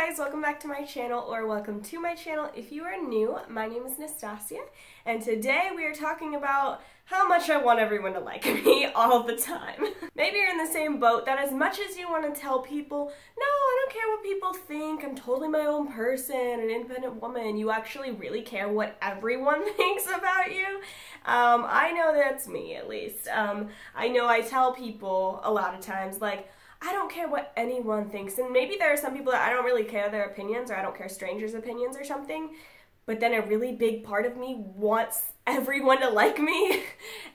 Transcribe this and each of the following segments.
guys, welcome back to my channel, or welcome to my channel if you are new. My name is Nastasia, and today we are talking about how much I want everyone to like me all the time. Maybe you're in the same boat that as much as you want to tell people, no, I don't care what people think, I'm totally my own person, an independent woman, you actually really care what everyone thinks about you. I know that's me, at least. I know I tell people a lot of times, like, I don't care what anyone thinks, and maybe there are some people that I don't really care their opinions, or I don't care strangers' opinions or something, but then a really big part of me wants everyone to like me,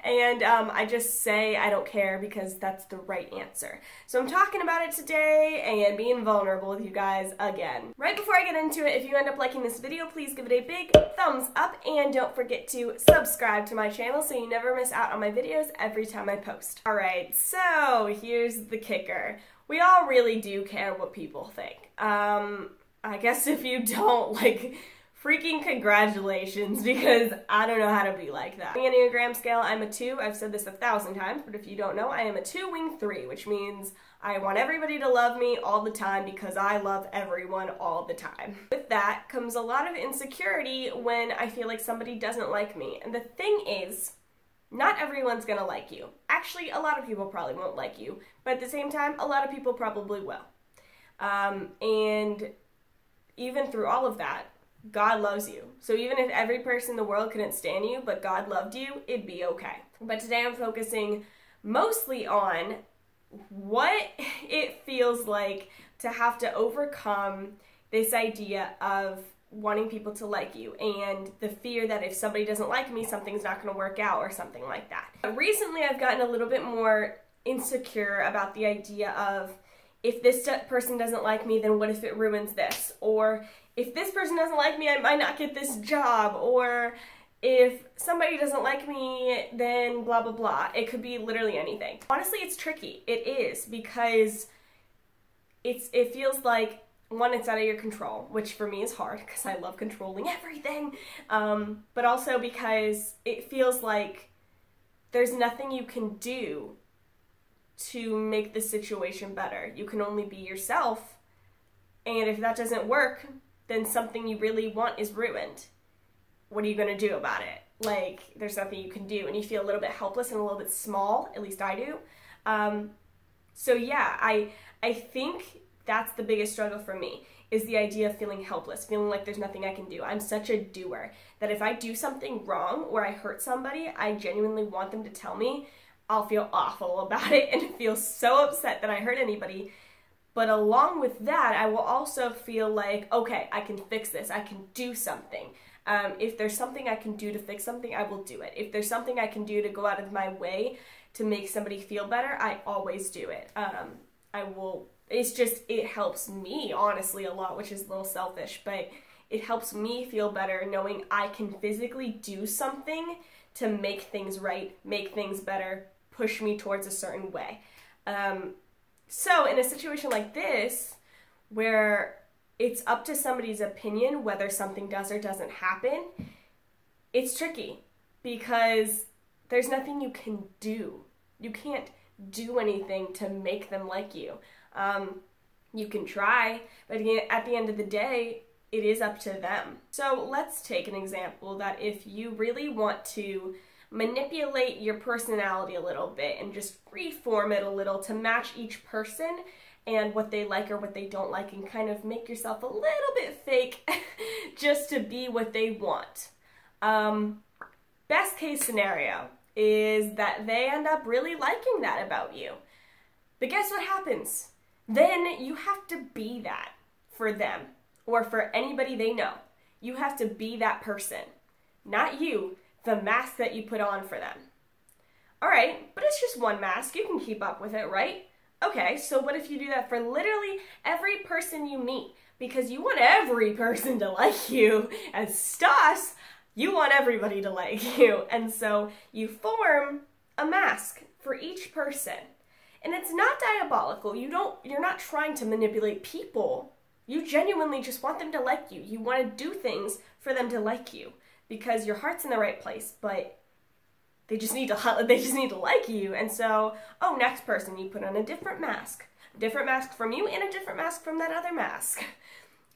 and I just say I don't care because that's the right answer. So I'm talking about it today and being vulnerable with you guys again. Right before I get into it, if you end up liking this video, please give it a big thumbs up, and don't forget to subscribe to my channel so you never miss out on my videos every time I post. Alright, so here's the kicker. We all really do care what people think. I guess if you don't, like, freaking congratulations, because I don't know how to be like that. On the Enneagram scale, I'm a 2. I've said this 1,000 times, but if you don't know, I am a 2 wing 3, which means I want everybody to love me all the time because I love everyone all the time. With that comes a lot of insecurity when I feel like somebody doesn't like me. And the thing is, not everyone's gonna like you. Actually, a lot of people probably won't like you, but at the same time, a lot of people probably will. And even through all of that, God loves you. So even if every person in the world couldn't stand you, but God loved you, it'd be okay. But today I'm focusing mostly on what it feels like to have to overcome this idea of wanting people to like you and the fear that if somebody doesn't like me, something's not going to work out or something like that. Recently, I've gotten a little bit more insecure about the idea of, if this person doesn't like me, then what if it ruins this? Or if this person doesn't like me, I might not get this job. Or if somebody doesn't like me, then blah, blah, blah. It could be literally anything. Honestly, it's tricky. It is, because it feels like, one, it's out of your control, which for me is hard because I love controlling everything. But also because it feels like there's nothing you can do to make the situation better. You can only be yourself, and if that doesn't work, then something you really want is ruined. What are you going to do about it? Like, there's nothing you can do, and you feel a little bit helpless and a little bit small, at least I do. So yeah, I think that's the biggest struggle for me, is the idea of feeling helpless, feeling like there's nothing I can do. I'm such a doer that if I do something wrong or I hurt somebody, I genuinely want them to tell me. I'll feel awful about it and feel so upset that I hurt anybody. But along with that, I will also feel like, okay, I can fix this. I can do something. If there's something I can do to fix something, I will do it. If there's something I can do to go out of my way to make somebody feel better, I always do it. I will. It's just, it helps me, honestly, a lot, which is a little selfish, but it helps me feel better knowing I can physically do something to make things right, make things better, push me towards a certain way. So in a situation like this, where it's up to somebody's opinion whether something does or doesn't happen, it's tricky because there's nothing you can do. You can't do anything to make them like you. You can try, but at the end of the day, it is up to them. So let's take an example that if you really want to manipulate your personality a little bit and just reform it a little to match each person and what they like or what they don't like, and kind of make yourself a little bit fake just to be what they want. Best case scenario is that they end up really liking that about you. But guess what happens? Then you have to be that for them or for anybody they know. You have to be that person, not you, the mask that you put on for them. All right, but it's just one mask. You can keep up with it, right? Okay, so what if you do that for literally every person you meet? Because you want every person to like you. As Stas, you want everybody to like you. And so you form a mask for each person. And it's not diabolical. You're not trying to manipulate people. You genuinely just want them to like you. You want to do things for them to like you because your heart's in the right place, but they just need to like you. And so, oh, next person, you put on a different mask from you and a different mask from that other mask.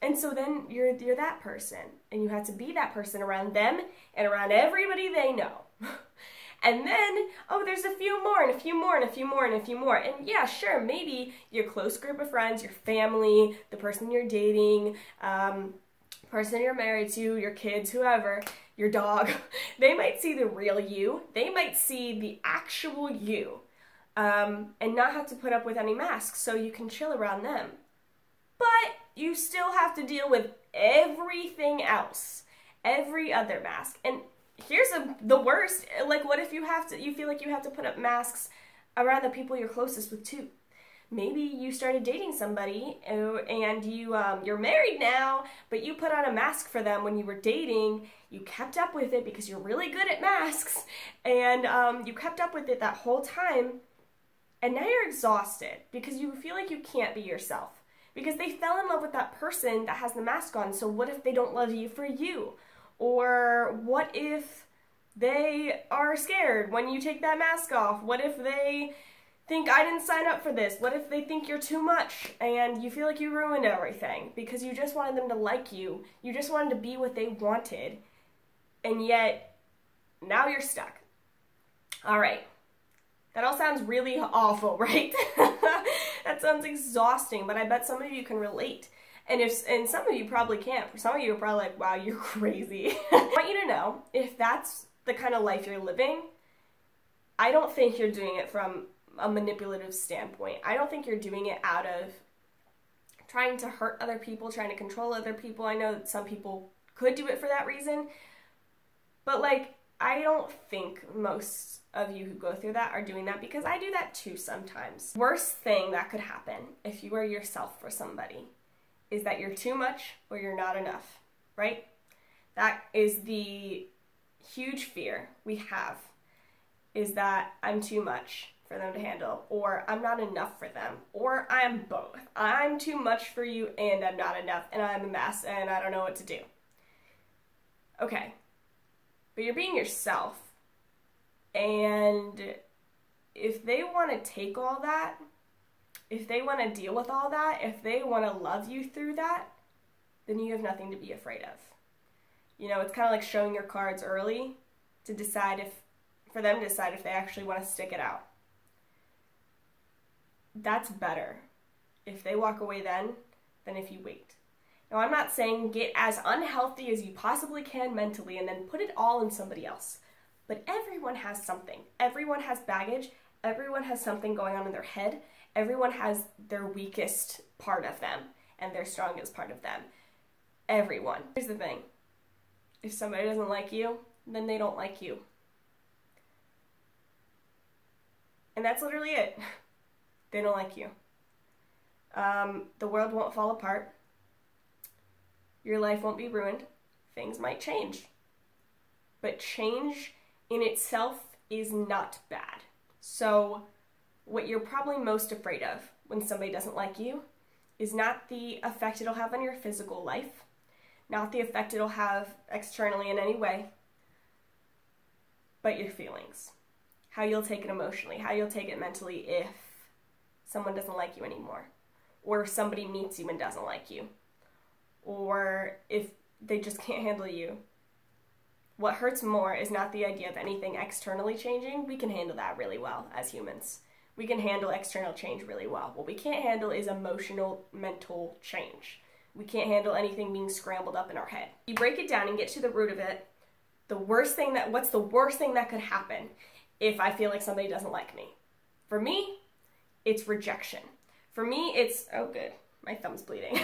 And so then you're that person, and you have to be that person around them and around everybody they know. And then, oh, there's a few more and a few more and a few more and a few more. And yeah, sure, maybe your close group of friends, your family, the person you're dating, person you're married to, your kids, whoever, your dog, they might see the real you. They might see the actual you, and not have to put up with any masks, so you can chill around them. But you still have to deal with everything else, every other mask. And here's the worst. Like, what if you feel like you have to put up masks around the people you're closest with too? Maybe you started dating somebody and you're married now, but you put on a mask for them when you were dating. You kept up with it because you're really good at masks, and you kept up with it that whole time, and now you're exhausted because you feel like you can't be yourself because they fell in love with that person that has the mask on. So what if they don't love you for you? Or what if they are scared when you take that mask off? What if they think, I didn't sign up for this? What if they think you're too much and you feel like you ruined everything because you just wanted them to like you? You just wanted to be what they wanted, and yet now you're stuck. All right. That all sounds really awful, right? That sounds exhausting, but I bet some of you can relate. And some of you probably can't. For some of you are probably like, wow, you're crazy. I want you to know, if that's the kind of life you're living, I don't think you're doing it from a manipulative standpoint. I don't think you're doing it out of trying to hurt other people, trying to control other people. I know that some people could do it for that reason, but like, I don't think most of you who go through that are doing that, because I do that too sometimes. Worst thing that could happen if you are yourself for somebody is that you're too much or you're not enough, right? That is the huge fear we have, is that I'm too much for them to handle, or I'm not enough for them, or I'm both. I'm too much for you and I'm not enough, and I'm a mess and I don't know what to do. Okay, but you're being yourself, and if they want to take all that, if they want to deal with all that, if they want to love you through that, then you have nothing to be afraid of. You know, it's kind of like showing your cards early to decide for them to decide if they actually want to stick it out. That's better if they walk away then than if you wait. Now, I'm not saying get as unhealthy as you possibly can mentally and then put it all in somebody else. But everyone has something. Everyone has baggage. Everyone has something going on in their head. Everyone has their weakest part of them and their strongest part of them. Everyone. Here's the thing. If somebody doesn't like you, then they don't like you. And that's literally it. They don't like you. The world won't fall apart. Your life won't be ruined. Things might change. But change in itself is not bad. So what you're probably most afraid of when somebody doesn't like you is not the effect it'll have on your physical life, not the effect it'll have externally in any way, but your feelings. How you'll take it emotionally, how you'll take it mentally if someone doesn't like you anymore, or if somebody meets you and doesn't like you, or if they just can't handle you. What hurts more is not the idea of anything externally changing. We can handle that really well as humans. We can handle external change really well. What we can't handle is emotional, mental change. We can't handle anything being scrambled up in our head. You break it down and get to the root of it. What's the worst thing that could happen if I feel like somebody doesn't like me? For me, it's rejection. For me, it's, oh good, my thumb's bleeding.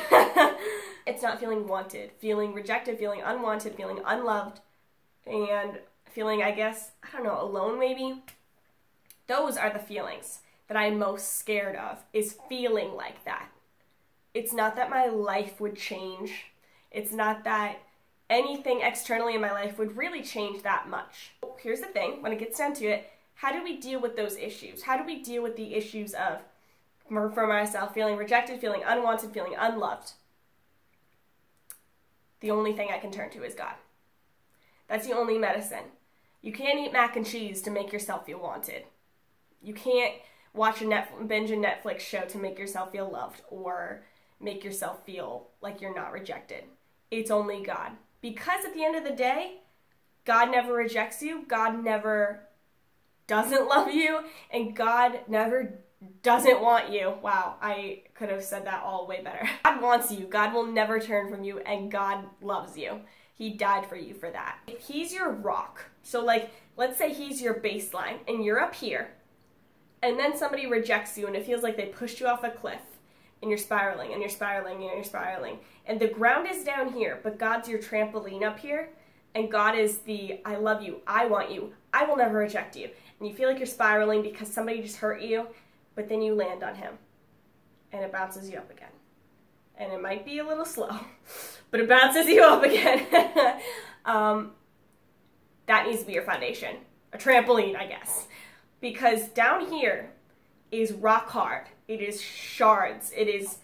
It's not feeling wanted, feeling rejected, feeling unwanted, feeling unloved, and feeling, I guess, I don't know, alone maybe. Those are the feelings that I'm most scared of, is feeling like that. It's not that my life would change. It's not that anything externally in my life would really change that much. Here's the thing, when it gets down to it, how do we deal with those issues? How do we deal with the issues of, for myself, feeling rejected, feeling unwanted, feeling unloved? The only thing I can turn to is God. That's the only medicine. You can't eat mac and cheese to make yourself feel wanted. You can't watch binge a Netflix show to make yourself feel loved, or make yourself feel like you're not rejected. It's only God. Because at the end of the day, God never rejects you, God never doesn't love you, and God never doesn't want you. Wow, I could have said that all way better. God wants you, God will never turn from you, and God loves you. He died for you for that. If he's your rock, so like, let's say he's your baseline, and you're up here, and then somebody rejects you, and it feels like they pushed you off a cliff, and you're spiraling, and you're spiraling, and you're spiraling, and the ground is down here, but God's your trampoline up here, and God is the, I love you, I want you, I will never reject you. And you feel like you're spiraling because somebody just hurt you, but then you land on him, and it bounces you up again. And it might be a little slow, but it bounces you up again. That needs to be your foundation. A trampoline, I guess. Because down here is rock hard. It is shards. It is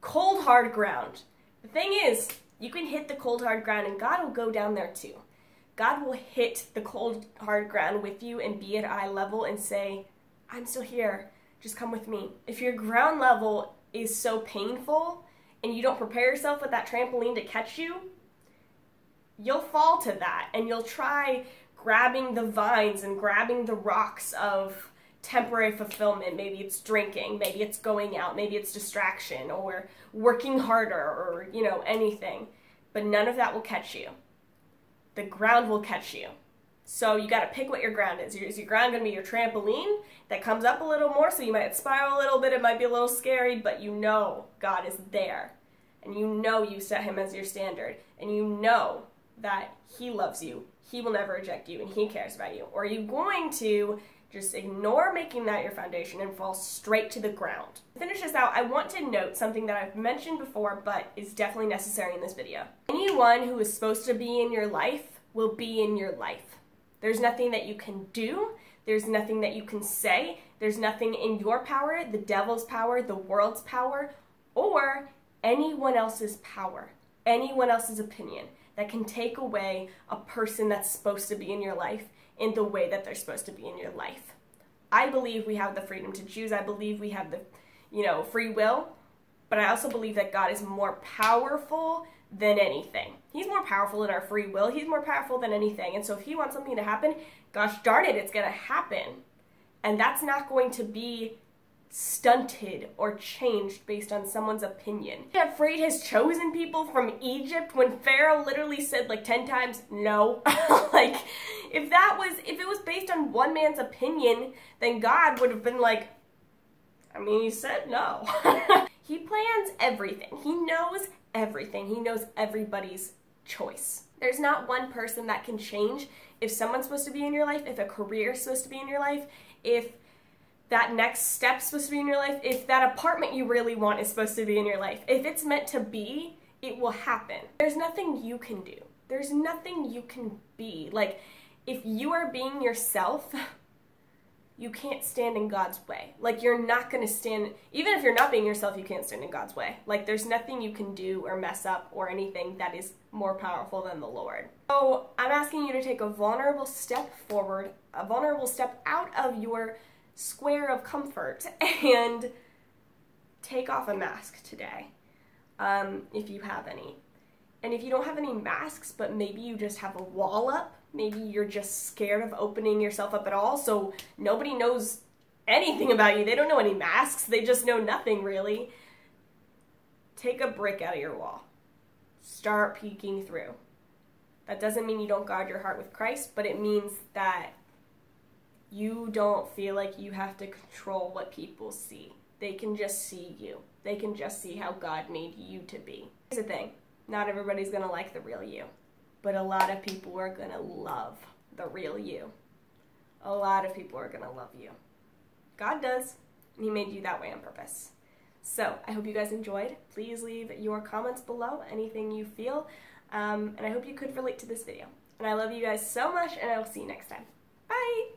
cold, hard ground. The thing is, you can hit the cold, hard ground, and God will go down there too. God will hit the cold, hard ground with you and be at eye level and say, I'm still here. Just come with me. If your ground level is so painful and you don't prepare yourself with that trampoline to catch you, you'll fall to that, and you'll try grabbing the vines and grabbing the rocks of temporary fulfillment. Maybe it's drinking, maybe it's going out, maybe it's distraction or working harder or, you know, anything. But none of that will catch you. The ground will catch you. So you got to pick what your ground is. Is your ground going to be your trampoline that comes up a little more, so you might spiral a little bit, it might be a little scary, but you know God is there. And you know you set him as your standard. And you know that he loves you, he will never reject you, and he cares about you. Or are you going to just ignore making that your foundation and fall straight to the ground? To finish this out, I want to note something that I've mentioned before, but is definitely necessary in this video. Anyone who is supposed to be in your life will be in your life. There's nothing that you can do, there's nothing that you can say, there's nothing in your power, the devil's power, the world's power, or anyone else's power, anyone else's opinion that can take away a person that's supposed to be in your life in the way that they're supposed to be in your life. I believe we have the freedom to choose. I believe we have the, free will, but I also believe that God is more powerful than anything. He's more powerful than our free will. He's more powerful than anything. And so if he wants something to happen, gosh darn it, it's going to happen. And that's not going to be stunted or changed based on someone's opinion. Afraid has chosen people from Egypt when Pharaoh literally said like 10 times no. Like if it was based on one man's opinion, then God would have been like, I mean, he said no. He plans everything. He knows everything. He knows everybody's choice. There's not one person that can change if someone's supposed to be in your life, if a career is supposed to be in your life, if that next step's supposed to be in your life, if that apartment you really want is supposed to be in your life. If it's meant to be, it will happen. There's nothing you can do. There's nothing you can be. Like, if you are being yourself, you can't stand in God's way. Like, you're not going to stand, even if you're not being yourself, you can't stand in God's way. Like, there's nothing you can do or mess up or anything that is more powerful than the Lord. So, I'm asking you to take a vulnerable step forward, a vulnerable step out of your square of comfort and take off a mask today, if you have any. And if you don't have any masks, but maybe you just have a wall up, maybe you're just scared of opening yourself up at all, so nobody knows anything about you. They don't know any masks, they just know nothing really. Take a brick out of your wall. Start peeking through. That doesn't mean you don't guard your heart with Christ, but it means that you don't feel like you have to control what people see. They can just see you. They can just see how God made you to be. Here's the thing. Not everybody's going to like the real you. But a lot of people are going to love the real you. A lot of people are going to love you. God does. And he made you that way on purpose. So, I hope you guys enjoyed. Please leave your comments below, anything you feel. And I hope you could relate to this video. And I love you guys so much, and I will see you next time. Bye!